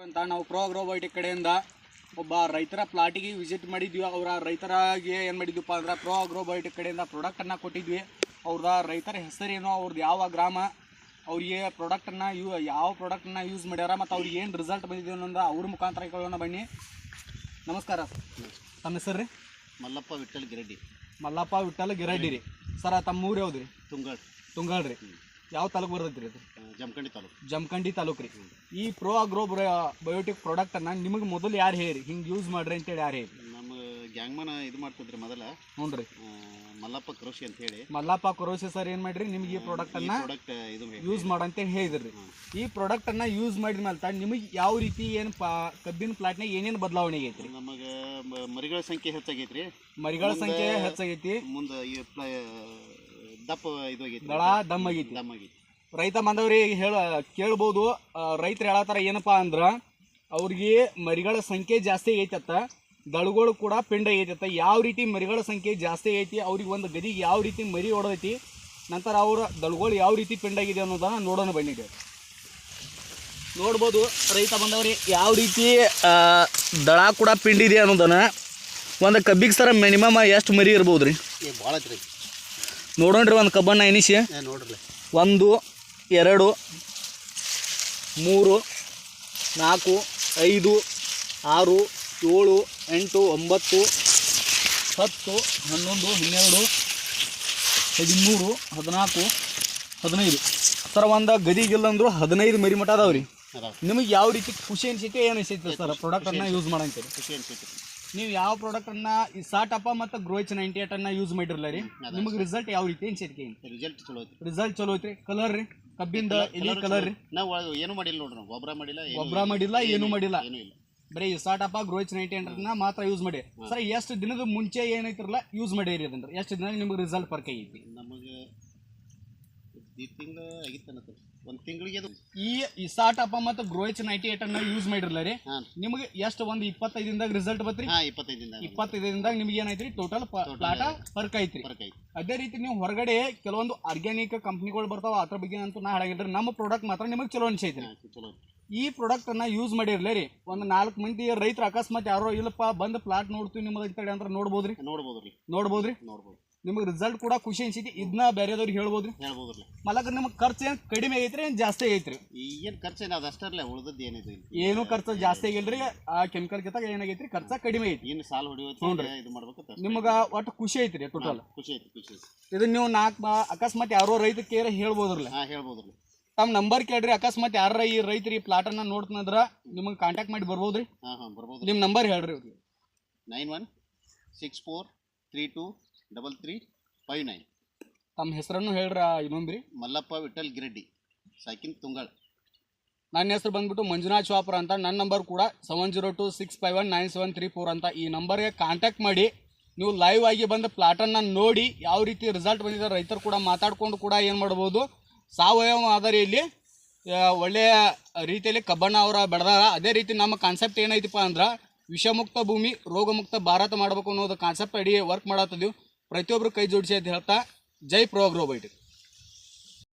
ಅಂತ ನಾವು ಪ್ರೋ ಅಗ್ರೋಬಯೋಟಿಕ್ ಕಡೆಯಿಂದ ಒಬ್ಬ ರೈತರ ಪ್ಲಾಟಿಗೆ ವಿಸಿಟ್ ಮಾಡಿದ್ವಿ. ಅವರ ರೈತರಿಗೆ ಏನು ಮಾಡಿದ್ವಿಪ್ಪ ಅಂದ್ರೆ ಪ್ರೋ ಅಗ್ರೋಬಯೋಟಿಕ್ ಕಡೆಯಿಂದ ಪ್ರಾಡಕ್ಟನ್ನು ಕೊಟ್ಟಿದ್ವಿ. ಅವ್ರದ ರೈತರ ಹೆಸರೇನು, ಅವ್ರದ್ದು ಯಾವ ಗ್ರಾಮ, ಅವರಿಗೆ ಪ್ರಾಡಕ್ಟನ್ನು ಯಾವ ಪ್ರಾಡಕ್ಟನ್ನು ಯೂಸ್ ಮಾಡ್ಯಾರ ಮತ್ತು ಅವ್ರಿಗೆ ಏನು ರಿಸಲ್ಟ್ ಬಂದಿದೆ ಅನ್ನೋದು ಅವ್ರ ಮುಖಾಂತರ ಕೇಳೋಣ ಬನ್ನಿ. ನಮಸ್ಕಾರ ತಮ್ಮ ಹೆಸರು ರೀ? ಮಲ್ಲಪ್ಪ ವಿಠಲ್ ಗಿರಡ್ಡಿ. ಮಲ್ಲಪ್ಪ ವಿಠಲ್ ಗಿರಡ್ಡಿ ರೀ. ಸರ ತಮ್ಮ ಊರು ಯಾವ್ದು ರೀ? ತುಂಗಾಳ್ ರೀ. ಯಾವ ತಾಲೂಕು ಬರ್ತೈತಿ ರೀ? ಅದು ಜಮಖಂಡಿ ತಾಲೂಕು ರೀ. ಈ ಪ್ರೋ ಅಗ್ರೋ ಬಯೋಟಿಕ್ ಪ್ರಾಡಕ್ಟನ್ನು ನಿಮಗೆ ಮೊದಲು ಯಾರು ಹೇಳಿ ಹಿಂಗೆ ಯೂಸ್ ಮಾಡ್ರಿ ಅಂತೇಳಿ ಯಾರು ಹೇಳಿ? ನಮ್ಮ ಗ್ಯಾಂಗ್ಮನ್ ಇದು ಮಾಡ್ತಿದ್ರಿ ಮೊದಲ. ಹ್ಞೂ ರೀ, ಮಲ್ಲಪ್ಪ ಕರೋಶಿ ಅಂತ ಹೇಳಿ. ಮಲ್ಲಪ್ಪ ಕರೋಶಿ ಸರ್ ಏನು ಮಾಡ್ರಿ ನಿಮಗೆ ಈ ಪ್ರಾಡಕ್ಟನ್ನು ಯೂಸ್ ಮಾಡಂತೇಳಿ ಹೇಳಿದ್ರಿ. ಈ ಪ್ರಾಡಕ್ಟನ್ನು ಯೂಸ್ ಮಾಡಿದ ಮೇಲೆ ನಿಮಗೆ ಯಾವ ರೀತಿ ಏನು ಕಬ್ಬಿನ ಪ್ಲಾಟ್ನಾಗ ಏನೇನು ಬದಲಾವಣೆ ಆಗೈತ್ರಿ? ನಮಗೆ ಮರಿಗಳ ಸಂಖ್ಯೆ ಹೆಚ್ಚಾಗೈತ್ರಿ. ಮರಿಗಳ ಸಂಖ್ಯೆ ಹೆಚ್ಚಾಗೈತಿ. ಮುಂದೆ ದಪ್ಪ ಇದು ಆಗೈತಿ, ದಳ ದಮ್ ಆಗೈತಿ. ರೈತ ಬಾಂಧವ್ರಿಗೆ ಕೇಳ್ಬೋದು. ರೈತರು ಹೇಳತ್ತಾರ ಏನಪ್ಪ ಅಂದ್ರೆ ಅವ್ರಿಗೆ ಮರಿಗಳ ಸಂಖ್ಯೆ ಜಾಸ್ತಿ ಆಗೈತತ್ತ, ದಳಗಳು ಕೂಡ ಪಿಂಡ ಆಗೈತತ್ತ. ಯಾವ ರೀತಿ ಮರಿಗಳ ಸಂಖ್ಯೆ ಜಾಸ್ತಿ ಆಗೈತಿ, ಅವ್ರಿಗೆ ಒಂದು ಗದಿಗೆ ಯಾವ ರೀತಿ ಮರಿ ಹೊಡೆದೈತಿ, ನಂತರ ಅವ್ರ ದಳಗಳು ಯಾವ ರೀತಿ ಪಿಂಡ ಆಗಿದೆ ಅನ್ನೋದನ್ನು ನೋಡೋಣ ಬನ್ನಿದೆ. ನೋಡ್ಬೋದು ರೈತ ಬಾಂಧವ್ರಿಗೆ ಯಾವ ರೀತಿ ದಳ ಕೂಡ ಪಿಂಡಿದೆ ಅನ್ನೋದನ್ನು. ಒಂದು ಕಬ್ಬಿಗೆ ಸರ ಮಿನಿಮಮ್ ಎಷ್ಟು ಮರಿ ಇರ್ಬೋದು ರೀ? ಭಾಳ ಐತ್ರಿ. ನೋಡೋಣ್ರಿ ಒಂದು ಕಬ್ಬನ್ನು ಎನಿಸಿ. ನೋಡ್ರಿ, 1 2 3 4 5 6 7 8 9 10 11 12 13 14 15 ಸರ್. ಒಂದು ಗದಿಗಿಲ್ಲ ಅಂದ್ರು 15 ಮರಿ ಮಠ ಅದಾವ್ರಿ. ನಿಮಗೆ ಯಾವ ರೀತಿ ಖುಷಿ ಅನ್ಸೈತಿ, ಏನು ಅನ್ಸೈತಿ ಸರ್ ಪ್ರಾಡಕ್ಟನ್ನು ಯೂಸ್ ಮಾಡಂತೀರಿ? ಖುಷಿ ಅನ್ಸೈತಿ. ನೀವು ಯಾವ ಪ್ರಾಡಕ್ಟನ್ನು ಈ ಸಾಟಪ್ಪ ಮತ್ತು ಗ್ರೋಚ್ 98 ಯೂಸ್ ಮಾಡಿರಲ್ಲ ರೀ, ನಿಮಗೆ ರಿಸಲ್ಟ್ ಯಾವ ರೀತಿ ಅನ್ಸೈತಿ? ರಿಸಲ್ಟ್ ಚಲೋ ಐತ್ರಿ. ಕಲರ್ ರೀ, ಕಬ್ಬಿಂದ ಎಲಿ ಕಲರ್ ರೀ. ನಾವು ಏನು ಮಾಡಿಲ್ಲ ನೋಡ್ರಿ, ಗೊಬ್ಬರ ಮಾಡಿಲ್ಲ, ಏನು ಮಾಡಿಲ್ಲ. ಬರೀ ಸಾಟಪ್ಪ ಗ್ರೋಚ್ 98 ಮಾತ್ರ ಯೂಸ್ ಮಾಡಿ. ಸರ್ ಎಷ್ಟು ದಿನದ ಮುಂಚೆ ಏನೈತಿರಲ್ಲ ಯೂಸ್ ಮಾಡಿರಿ ಅದನ್ನ, ಎಷ್ಟು ದಿನ ನಿಮ್ಗೆ ರಿಸಲ್ಟ್ ಪರ್ಕ್ ಆಗೈತಿ? ನಮಗೆ ಈ ತಿಂಗಳು ಆಗಿತ್ತು, ಒಂದು ತಿಂಗಳಿಗೆ. ಈ ಸಾಟಪ್ಪ ಮತ್ತು ಗ್ರೋಚ್ 98 ಯೂಸ್ ಮಾಡಿರಲ್ಲ ರೀ, ನಿಮಗೆ ಎಷ್ಟು ಒಂದು 25 ದಿನದಾಗ ರಿಸಲ್ಟ್ ಬತ್ರಿ? 25 ದಿನದಾಗ ನಿಮ್ಗೆ ಏನೈತ್ರಿ ಟೋಟಲ್ ಪ್ಲಾಟ ಫರ್ಕ್ ಐತ್ರಿ. ಅದೇ ರೀತಿ ನೀವು ಹೊರಗಡೆ ಕೆಲವೊಂದು ಆರ್ಗ್ಯಾನಿಕ್ ಕಂಪ್ನಿಗಳು ಬರ್ತಾವ, ಅದ್ರ ಬಗ್ಗೆ ಅಂತೂ ನಾ ಹೇಳಂಗಿಲ್ರಿ. ನಮ್ಮ ಪ್ರಾಡಕ್ಟ್ ಮಾತ್ರ ನಿಮಗೆ ಚಲೋ ಅನ್ಸೈತ್ರಿ. ಈ ಪ್ರಾಡಕ್ಟನ್ನು ಯೂಸ್ ಮಾಡಿರಲ್ಲ ರೀ, ಒಂದು 4 ಮಂದಿ ರೈತರು ಅಕಸ್ಮಾತ್ ಯಾರೋ ಇಲ್ಲಪ್ಪ ಬಂದು ಪ್ಲಾಟ್ ನೋಡ್ತೀವಿ ನಿಮ್ಮದು ಅಂತೇಳಿ ಅಂದ್ರೆ ನೋಡ್ಬೋದ್ರಿ. ನಿಮಗೆ ರಿಸಲ್ಟ್ ಕೂಡ ಖುಷಿ ಅನ್ಸೈತಿ. ಇದನ್ನ ಬೇರೆದವ್ರಿಗೆ ಹೇಳ್ಬೋದ್ರಿ. ಮಲಕ ನಿಮಗೆ ಖರ್ಚು ಏನು ಕಡಿಮೆ ಆಗೈತ್ರಿ, ಏನು ಜಾಸ್ತಿ ಆಗೈತ್ರಿ? ಏನು ಖರ್ಚು ಅದು ಅಷ್ಟೇ, ಉಳಿದದ್ದು ಏನಿದೆ ಏನು ಖರ್ಚು ಜಾಸ್ತಿ ಆಗಿಲ್ರಿ. ಆ ಕೆಮಿಕಲ್ ಕಿತ್ತಾಗ ಏನಾಗೈತ್ರಿ, ಖರ್ಚು ಕಡಿಮೆ ಐತಿ. ಇನ್ನು ಸಾಲ ಹೊಡಿಯೋದು ಇದು ಮಾಡ್ಬೇಕು. ನಿಮಗೆ ಒಟ್ಟು ಖುಷಿ ಐತ್ರಿ ಟೋಟಲ್. ಖುಷಿ ಐತಿ. ಇದನ್ನ ನೀವು 4 ಅಕಸ್ಮಾತ್ ಯಾರೋ ರೈತ ಕೇರ್ ಹೇಳ್ಬೋದ್ರಲ್ಲ, ಹೇಳ್ಬೋದ್ರಿ. ತಮ್ಮ ನಂಬರ್ ಕೇಳ್ರಿ. ಅಕಸ್ಮಾತ್ ಯಾರ ಈ ರೈತರು ಈ ಪ್ಲಾಟನ್ನು ನೋಡ್ತಂದ್ರ ನಿಮಗೆ ಕಾಂಟ್ಯಾಕ್ಟ್ ಮಾಡಿ ಬರ್ಬೋದ್ರಿ. ಬರ್ಬೋದು. ನಿಮ್ಮ ನಂಬರ್ ಹೇಳ್ರಿ. 9164323359. ತಮ್ಮ ಹೆಸರನ್ನು ಹೇಳ್ರಿ. ಇನ್ನೊಂದ್ರಿ ಮಲ್ಲಪ್ಪ ವಿಠಲ್ ಗಿರಡ್ಡಿ, ಸಾಕಿನ್ ತುಂಗಾಳ್. ನನ್ನ ಹೆಸರು ಬಂದ್ಬಿಟ್ಟು ಮಂಜುನಾಥ್ ಶಾಪುರ ಅಂತ. ನನ್ನ ನಂಬರ್ ಕೂಡ 7026519734 ಅಂತ. ಈ ನಂಬರ್ಗೆ ಕಾಂಟ್ಯಾಕ್ಟ್ ಮಾಡಿ ನೀವು ಲೈವ್ ಆಗಿ ಬಂದು ಪ್ಲಾಟನ್ನು ನೋಡಿ ಯಾವ ರೀತಿ ರಿಸಲ್ಟ್ ಬಂದಿದೆ ರೈತರು ಕೂಡ ಮಾತಾಡ್ಕೊಂಡು ಕೂಡ ಏನು ಮಾಡ್ಬೋದು, ಸಾವಯವ ಮಾದರಿಯಲ್ಲಿ ಒಳ್ಳೆಯ ರೀತಿಯಲ್ಲಿ ಕಬ್ಬನ್ನು ಅವರ ಬೆಳೆದಾರ. ಅದೇ ರೀತಿ ನಮ್ಮ ಕಾನ್ಸೆಪ್ಟ್ ಏನೈತಿಪ್ಪ ಅಂದ್ರೆ ವಿಷಮುಕ್ತ ಭೂಮಿ ರೋಗಮುಕ್ತ ಭಾರತ ಮಾಡಬೇಕು ಅನ್ನೋದು ಕಾನ್ಸೆಪ್ಟ್ ಅಡಿ ವರ್ಕ್ ಮಾಡತ್ತಿದ್ದೀವಿ. ಪ್ರತಿಯೊಬ್ಬರು ಕೈ ಜೋಡಿಸಿ ಅಂತ ಹೇಳ್ತಾ, ಜೈ ಪ್ರೋ ಅಗ್ರೋಬಯೋಟಿಕ್.